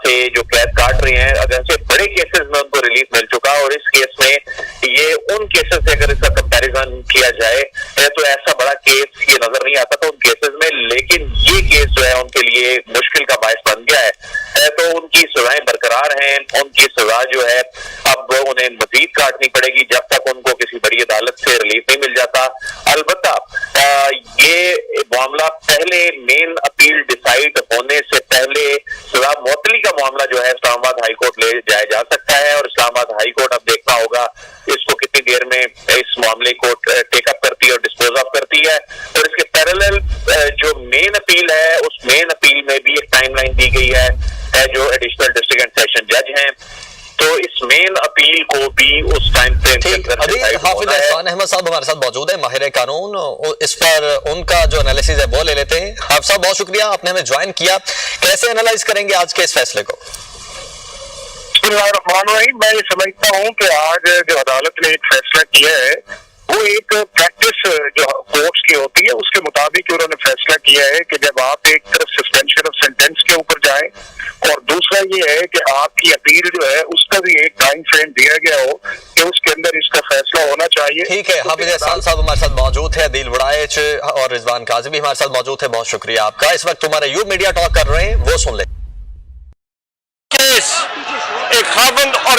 سے جو قید کاٹ رہے ہیں، اگر سے بڑے کیسز میں ان کو ریلیف مل چکا، اور اس کیس میں یہ ان کیسز سے اگر اس کا کمپیریزن کیا جائے تو ایسا بڑا کیس یہ نظر نہیں آتا تھا ان کیسز میں، لیکن یہ کیس جو ہے ان کے لیے مشکل کا باعث بن گیا ہے، تو ان کی سزائیں برقرار ہیں، ان کی سزا جو ہے اب انہیں مزید کاٹنی پڑے گی جب تک ان کو کسی بڑی عدالت سے ریلیف نہیں مل جاتا۔ البتہ یہ معاملہ پہلے مین اپیل ڈیسائیڈ ہونے سے پہلے سزا معطلی کا معاملہ جو ہے اسلام آباد ہائی کورٹ لے جایا جا سکتا ہے، اور اسلام آباد ہائی کورٹ اب دیکھنا ہوگا اس کو کتنی دیر میں اس معاملے کو ٹیک اپ کرتی ہے اور ڈسپوز آف کرتی ہے۔ اور اس کے پیرالل جو مین اپیل ہے اس مین اپیل میں بھی ایک ٹائم لائن دی گئی ہے جو ایڈیشنل ڈسٹرکٹ اینڈ سیشن جج ہیں، تو اس مین اپیل کو بھی اس ٹائم فریم کے ابھی حافظ احسان احمد صاحب ہمارے ساتھ موجود ہیں، ماہر قانون، اس پر ان کا جو انالیسز ہے وہ لے لیتے ہیں۔ حافظ صاحب بہت شکریہ، آپ نے ہمیں جوائن کیا، کیسے انالائز کریں گے آج کے اس فیصلے کو؟ بسم اللہ الرحمن الرحیم، میں یہ سمجھتا ہوں کہ آج جو عدالت نے ایک فیصلہ کیا ہے وہ ایک پریکٹس جو کورٹس کی ہوتی ہے اس کے مطابق انہوں نے فیصلہ کیا ہے کہ جب آپ ایک طرف سسپینشن آف سینٹینس کے اوپر جائیں، اور دوسرا یہ ہے کہ آپ کی اپیل جو ہے اس کا بھی ایک ٹائم فریم دیا گیا ہو کہ اس کے اندر اس کا فیصلہ ہونا چاہیے۔ ٹھیک ہے، حافظ احسان صاحب ہمارے ساتھ موجود ہے، عدیل وڑائچ اور رضوان کاظم بھی ہمارے ساتھ موجود ہے، بہت شکریہ آپ کا۔ اس وقت ہمارا یو میڈیا ٹاک کر رہے ہیں، وہ سن لیں۔ ایک خاوند اور